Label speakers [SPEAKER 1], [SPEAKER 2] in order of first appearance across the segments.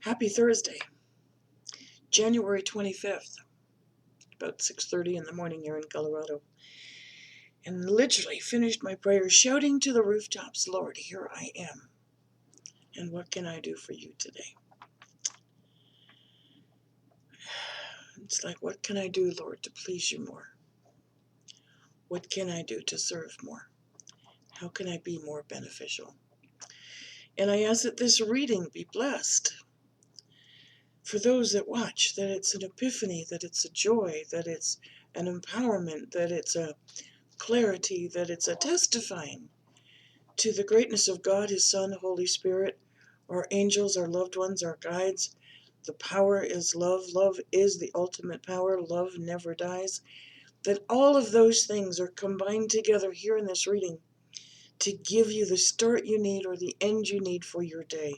[SPEAKER 1] Happy Thursday, January 25th, about 6:30 in the morning here in Colorado. And literally finished my prayer shouting to the rooftops, Lord, here I am. And what can I do for you today? It's like, what can I do, Lord, to please you more? What can I do to serve more? How can I be more beneficial? And I ask that this reading be blessed for those that watch, that it's an epiphany, that it's a joy, that it's an empowerment, that it's a clarity, that it's a testifying to the greatness of God, His Son, Holy Spirit, our angels, our loved ones, our guides. The power is love. Love is the ultimate power. Love never dies. That all of those things are combined together here in this reading to give you the start you need or the end you need for your day,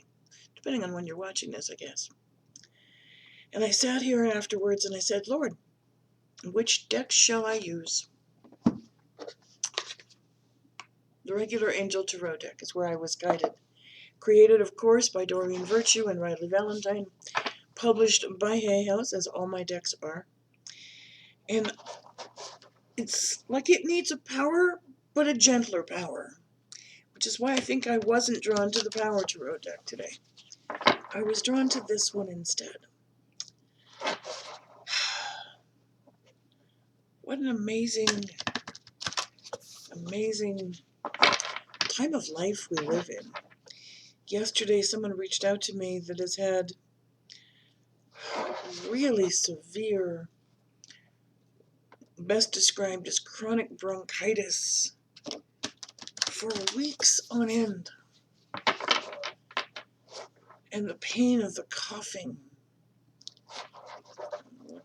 [SPEAKER 1] depending on when you're watching this, I guess. And I sat here afterwards and I said, Lord, which deck shall I use? The regular Angel Tarot deck is where I was guided. Created, of course, by Doreen Virtue and Riley Valentine. Published by Hay House, as all my decks are. And it's like it needs a power, but a gentler power. Which is why I think I wasn't drawn to the Power Tarot deck today. I was drawn to this one instead. What an amazing time of life we live in. Yesterday, someone reached out to me that has had really severe, best described as chronic bronchitis for weeks on end. And the pain of the coughing.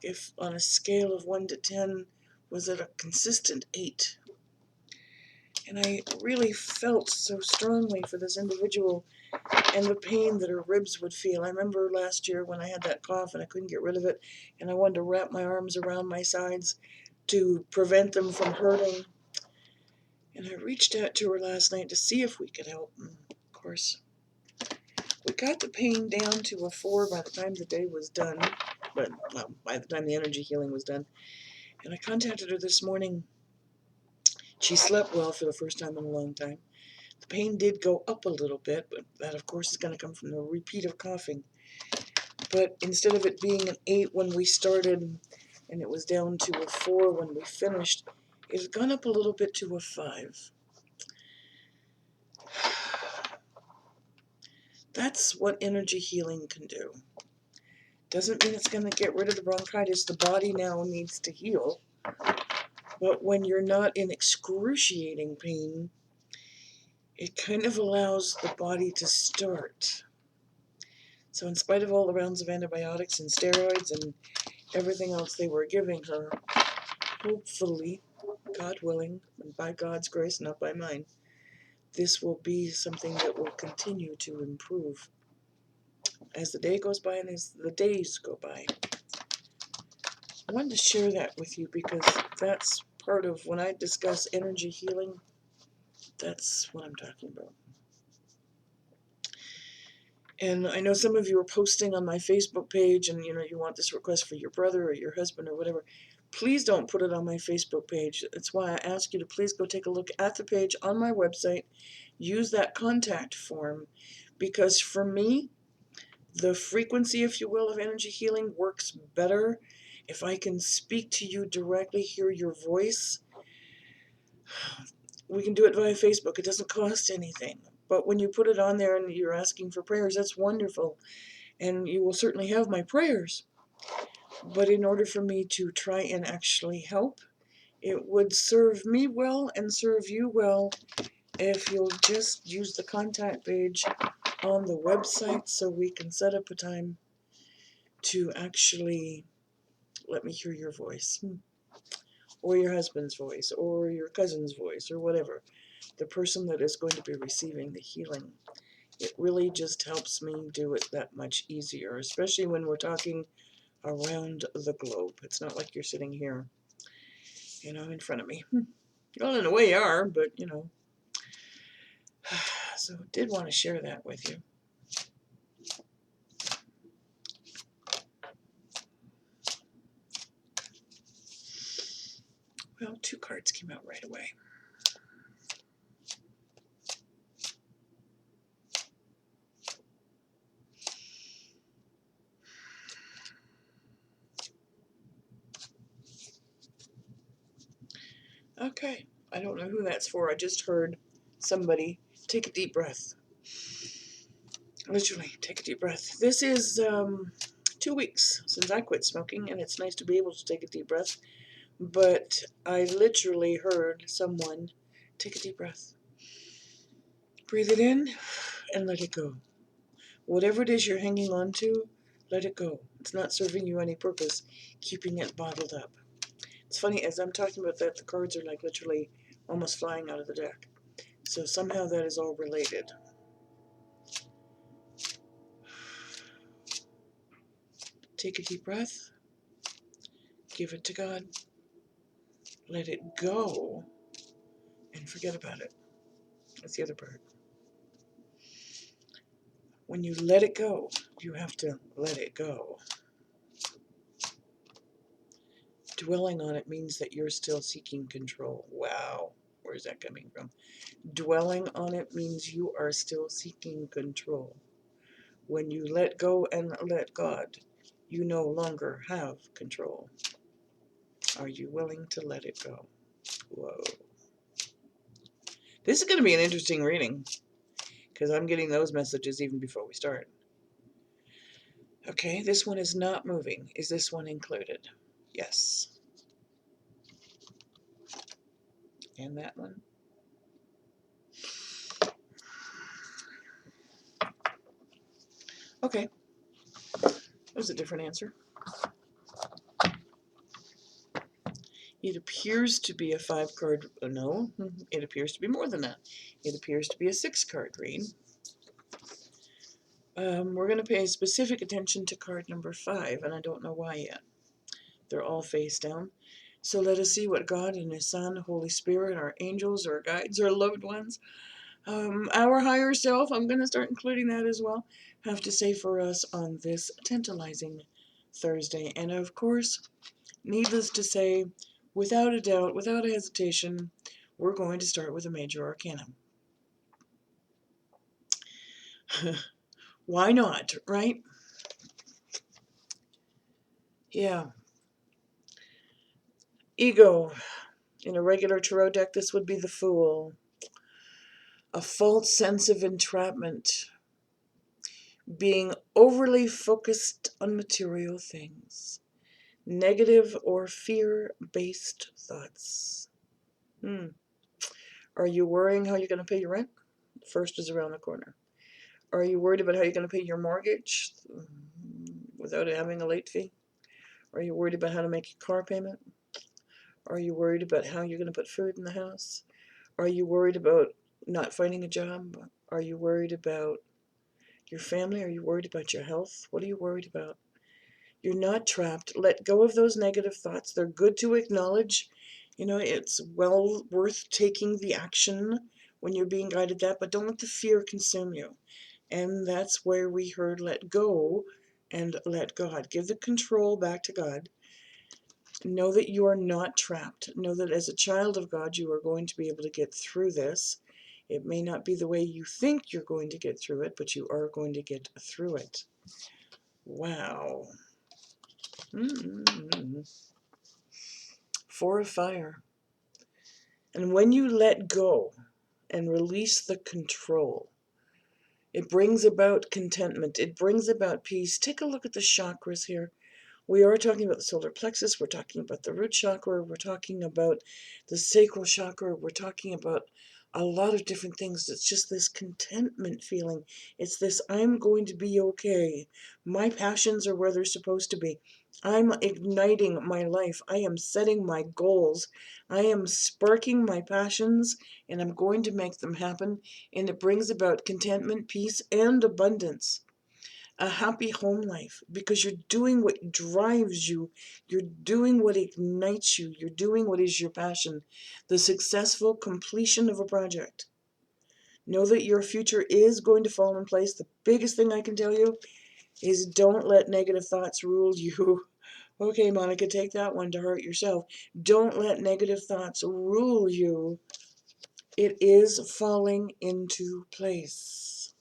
[SPEAKER 1] If on a scale of 1 to 10, was it a consistent 8? And I really felt so strongly for this individual and the pain that her ribs would feel. I remember last year when I had that cough and I couldn't get rid of it, and I wanted to wrap my arms around my sides to prevent them from hurting. And I reached out to her last night to see if we could help. And of course, we got the pain down to a 4 by the time the day was done. But well, by the time the energy healing was done. And I contacted her this morning. She slept well for the first time in a long time. The pain did go up a little bit, but that, of course, is going to come from the repeat of coughing. But instead of it being an 8 when we started, and it was down to a 4 when we finished, it has gone up a little bit to a 5. That's what energy healing can do. Doesn't mean it's going to get rid of the bronchitis. The body now needs to heal. But when you're not in excruciating pain, it kind of allows the body to start. So in spite of all the rounds of antibiotics and steroids and everything else they were giving her, hopefully, God willing, and by God's grace, not by mine, this will be something that will continue to improve as the day goes by and as the days go by. I wanted to share that with you because that's part of when I discuss energy healing, that's what I'm talking about. And I know some of you are posting on my Facebook page and you want this request for your brother or your husband or whatever. Please don't put it on my Facebook page. That's why I ask you to please go take a look at the page on my website. Use that contact form because for me, the frequency, if you will, of energy healing works better if I can speak to you directly, hear your voice. We can do it via Facebook. It doesn't cost anything. But when you put it on there and you're asking for prayers, that's wonderful. And you will certainly have my prayers. But in order for me to try and actually help, it would serve me well and serve you well if you'll just use the contact page on the website so we can set up a time to actually let me hear your voice, or your husband's voice, or your cousin's voice, or whatever, the person that is going to be receiving the healing. It really just helps me do it that much easier, especially when we're talking around the globe. It's not like you're sitting here, in front of me. Well, in a way you are, but, So did want to share that with you. 2 cards came out right away. Okay, I don't know who that's for. I just heard somebody take a deep breath. Literally, take a deep breath. This is 2 weeks since I quit smoking, and it's nice to be able to take a deep breath. But I literally heard someone take a deep breath. Breathe it in and let it go. Whatever it is you're hanging on to, let it go. It's not serving you any purpose, keeping it bottled up. It's funny, as I'm talking about that, the cards are like literally almost flying out of the deck. So somehow that is all related. Take a deep breath. Give it to God. Let it go. And forget about it. That's the other part. When you let it go, you have to let it go. Dwelling on it means that you're still seeking control. Wow. Where's that coming from? Dwelling on it means you are still seeking control. When you let go and let God, you no longer have control. Are you willing to let it go? Whoa. This is going to be an interesting reading, because I'm getting those messages even before we start. Okay, this one is not moving. Is this one included? Yes. And that one? Okay. That was a different answer. It appears to be a 5-card, no, it appears to be more than that. It appears to be a 6-card read. We're going to pay specific attention to card number 5, and I don't know why yet. They're all face down. So let us see what God and His Son, Holy Spirit, our angels, our guides, our loved ones, our higher self, I'm going to start including that as well, have to say for us on this tantalizing Thursday. And of course, needless to say, without a doubt, without a hesitation, we're going to start with a major arcana. Why not, right? Yeah. Ego. In a regular tarot deck, this would be the Fool. A false sense of entrapment. Being overly focused on material things. Negative or fear-based thoughts. Are you worrying how you're going to pay your rent? First is around the corner. Are you worried about how you're going to pay your mortgage without having a late fee? Are you worried about how to make your car payment? Are you worried about how you're going to put food in the house? Are you worried about not finding a job? Are you worried about your family? Are you worried about your health? What are you worried about? You're not trapped. Let go of those negative thoughts. They're good to acknowledge. You know, it's well worth taking the action when you're being guided that, but don't let the fear consume you. And that's where we heard let go and let God. Give the control back to God. Know that you are not trapped. Know that as a child of God, you are going to be able to get through this. It may not be the way you think you're going to get through it, but you are going to get through it. Wow. 4 of fire. And when you let go and release the control, it brings about contentment. It brings about peace. Take a look at the chakras here. We are talking about the solar plexus. We're talking about the root chakra. We're talking about the sacral chakra. We're talking about a lot of different things. It's just this contentment feeling. It's this, I'm going to be okay. My passions are where they're supposed to be. I'm igniting my life. I am setting my goals. I am sparking my passions, and I'm going to make them happen. And it brings about contentment, peace, and abundance. A happy home life, because you're doing what drives you, you're doing what ignites you, you're doing what is your passion, the successful completion of a project. Know that your future is going to fall in place. The biggest thing I can tell you is don't let negative thoughts rule you. Okay, Monica, take that one to hurt yourself. Don't let negative thoughts rule you. It is falling into place.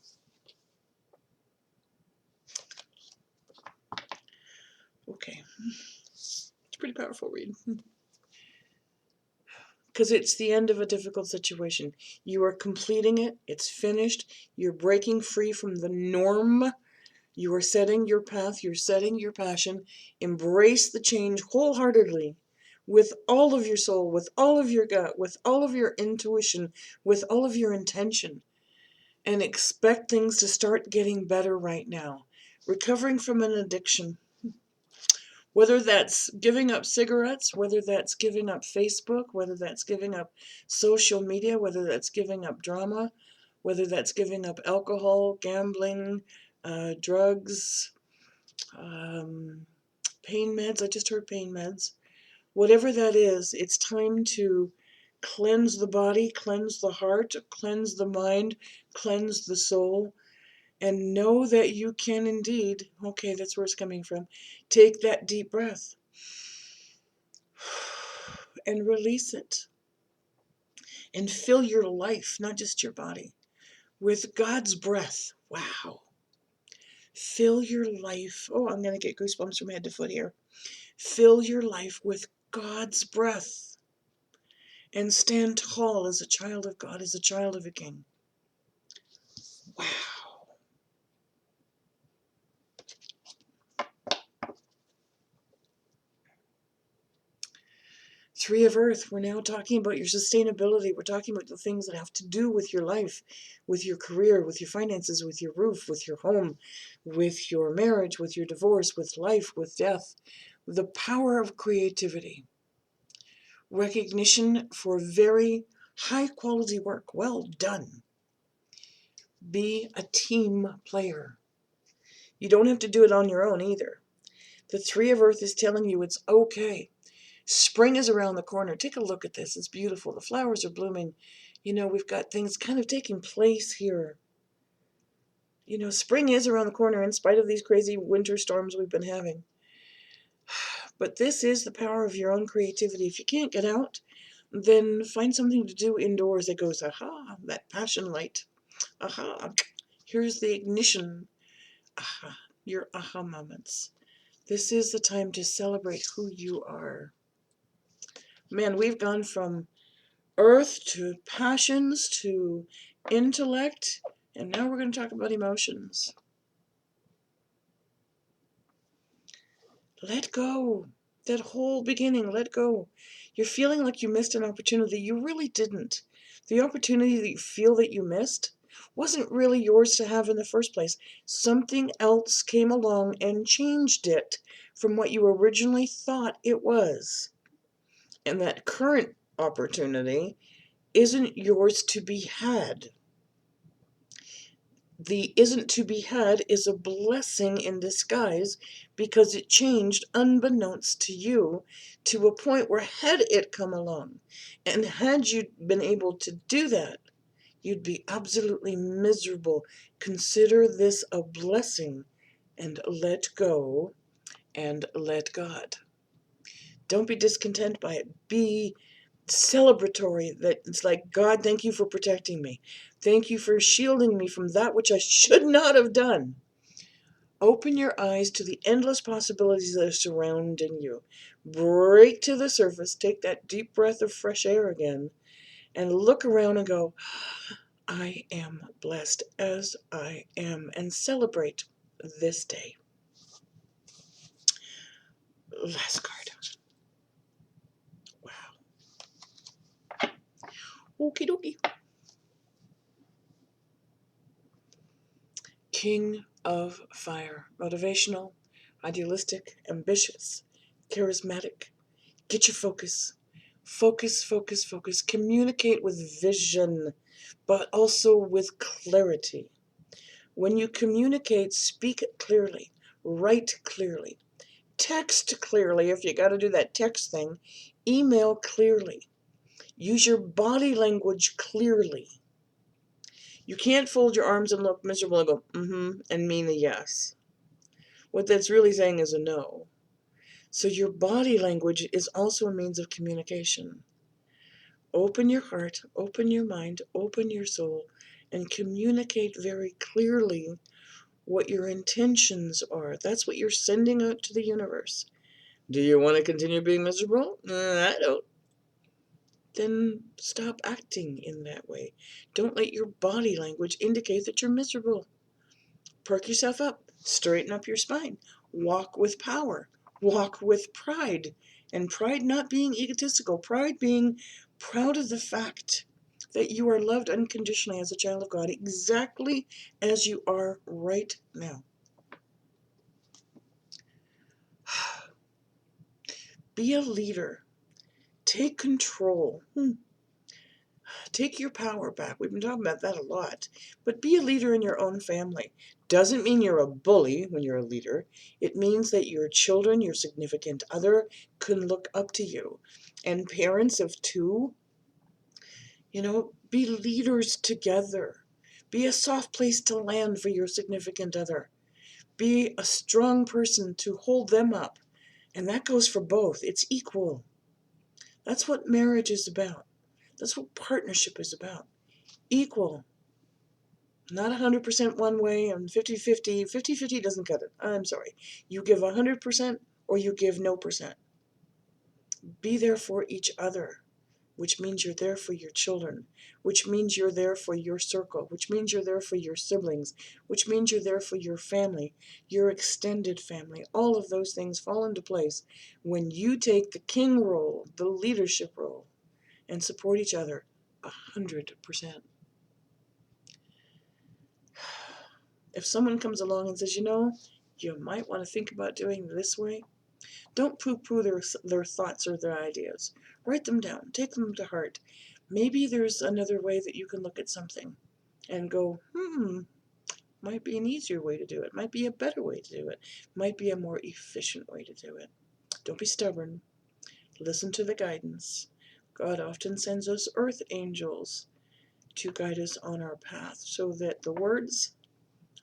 [SPEAKER 1] Okay. It's a pretty powerful read. Because it's the end of a difficult situation. You are completing it. It's finished. You're breaking free from the norm. You are setting your path. You're setting your passion. Embrace the change wholeheartedly with all of your soul, with all of your gut, with all of your intuition, with all of your intention. And expect things to start getting better right now. Recovering from an addiction. Whether that's giving up cigarettes, whether that's giving up Facebook, whether that's giving up social media, whether that's giving up drama, whether that's giving up alcohol, gambling, drugs, pain meds. I just heard pain meds. Whatever that is, it's time to cleanse the body, cleanse the heart, cleanse the mind, cleanse the soul, and know that you can indeed, okay, that's where it's coming from, take that deep breath and release it. And fill your life, not just your body, with God's breath. Wow. Fill your life. Oh, I'm going to get goosebumps from head to foot here. Fill your life with God's breath. And stand tall as a child of God, as a child of a king. Wow. Three of Earth, we're now talking about your sustainability. We're talking about the things that have to do with your life, with your career, with your finances, with your roof, with your home, with your marriage, with your divorce, with life, with death. The power of creativity. Recognition for very high quality work. Well done. Be a team player. You don't have to do it on your own either. The Three of Earth is telling you it's okay. Spring is around the corner. Take a look at this. It's beautiful. The flowers are blooming. You know, we've got things kind of taking place here. You know, spring is around the corner in spite of these crazy winter storms we've been having. But this is the power of your own creativity. If you can't get out, then find something to do indoors that goes, aha, that passion light. Aha, here's the ignition. Aha, your aha moments. This is the time to celebrate who you are. Man, we've gone from earth to passions to intellect, and now we're going to talk about emotions. Let go. That whole beginning, let go. You're feeling like you missed an opportunity. You really didn't. The opportunity that you feel that you missed wasn't really yours to have in the first place. Something else came along and changed it from what you originally thought it was. And that current opportunity isn't yours to be had. The isn't to be had is a blessing in disguise because it changed unbeknownst to you to a point where had it come along and had you been able to do that, you'd be absolutely miserable. Consider this a blessing and let go and let God. Don't be discontent by it. Be celebratory, that it's like, God, thank you for protecting me. Thank you for shielding me from that which I should not have done. Open your eyes to the endless possibilities that are surrounding you. Break to the surface, take that deep breath of fresh air again, and look around and go, I am blessed as I am, and celebrate this day. Last card. Wow. Okie dokie. King of Fire. Motivational, idealistic, ambitious, charismatic. Get your focus. Focus, focus, focus. Communicate with vision, but also with clarity. When you communicate, speak clearly, write clearly, text clearly if you got to do that text thing, email clearly. Use your body language clearly. You can't fold your arms and look miserable and go, and mean a yes. What that's really saying is a no. So your body language is also a means of communication. Open your heart, open your mind, open your soul, and communicate very clearly what your intentions are. That's what you're sending out to the universe. Do you want to continue being miserable? I don't. Then stop acting in that way. Don't let your body language indicate that you're miserable. Perk yourself up, straighten up your spine, walk with power, walk with pride. And pride not being egotistical, pride being proud of the fact that you are loved unconditionally as a child of God, exactly as you are right now. Be a leader. Take control. Take your power back. We've been talking about that a lot. But be a leader in your own family. Doesn't mean you're a bully when you're a leader. It means that your children, your significant other, can look up to you. And parents of two, be leaders together. Be a soft place to land for your significant other. Be a strong person to hold them up. And that goes for both. It's equal. That's what marriage is about. That's what partnership is about. Equal. Not 100% one way and 50-50. 50-50 doesn't cut it. I'm sorry. You give 100% or you give no percent. Be there for each other, which means you're there for your children, which means you're there for your circle, which means you're there for your siblings, which means you're there for your family, your extended family. All of those things fall into place when you take the king role, the leadership role, and support each other 100%. If someone comes along and says, you might want to think about doing it this way, don't poo-poo their thoughts or their ideas. Write them down. Take them to heart. Maybe there's another way that you can look at something and go, might be an easier way to do it. Might be a better way to do it. Might be a more efficient way to do it. Don't be stubborn. Listen to the guidance. God often sends us earth angels to guide us on our path so that the words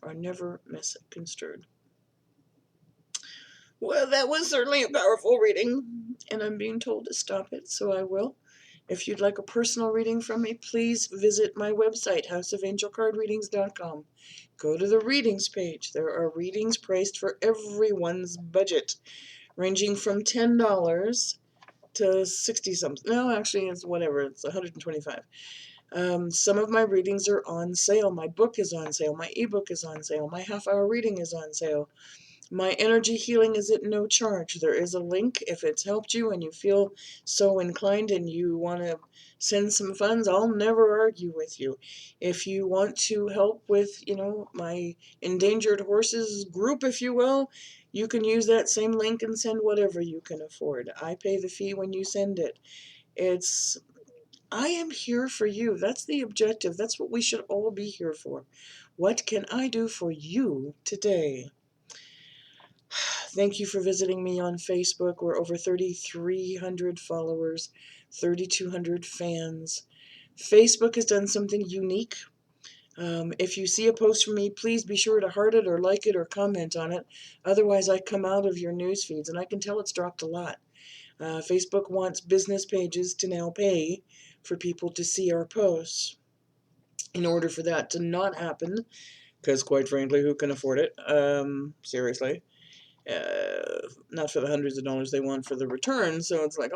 [SPEAKER 1] are never misconstrued. Well, that was certainly a powerful reading, and I'm being told to stop it, so I will. If you'd like a personal reading from me, please visit my website, houseofangelcardreadings.com. Go to the readings page. There are readings priced for everyone's budget, ranging from $10 to 60 something. No, actually, it's whatever. It's $125. Some of my readings are on sale. My book is on sale. My ebook is on sale. My half-hour reading is on sale. My energy healing is at no charge. There is a link. If it's helped you and you feel so inclined and you want to send some funds, I'll never argue with you. If you want to help with, my endangered horses group, if you will, you can use that same link and send whatever you can afford. I pay the fee when you send it. I am here for you. That's the objective. That's what we should all be here for. What can I do for you today? Thank you for visiting me on Facebook. We're over 3,300 followers, 3,200 fans. Facebook has done something unique. If you see a post from me, please be sure to heart it or like it or comment on it. Otherwise, I come out of your news feeds, and I can tell it's dropped a lot. Facebook wants business pages to now pay for people to see our posts. In order for that to not happen, because quite frankly, who can afford it? Seriously. Not for the hundreds of dollars they want for the return. So it's like,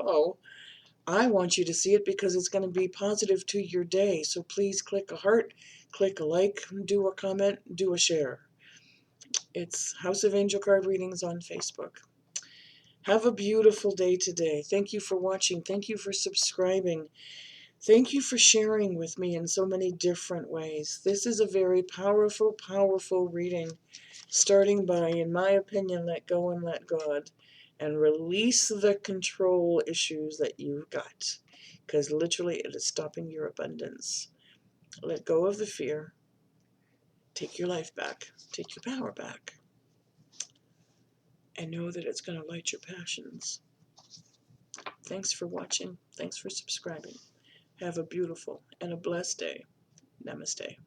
[SPEAKER 1] I want you to see it because it's going to be positive to your day. So please click a heart, click a like, do a comment, do a share. It's House of Angel Card Readings on Facebook. Have a beautiful day today. Thank you for watching. Thank you for subscribing. Thank you for sharing with me in so many different ways. This is a very powerful, powerful reading. Starting by, in my opinion, let go and let God, and release the control issues that you've got, because literally it is stopping your abundance. Let go of the fear. Take your life back. Take your power back. And know that it's going to light your passions. Thanks for watching. Thanks for subscribing. Have a beautiful and a blessed day. Namaste.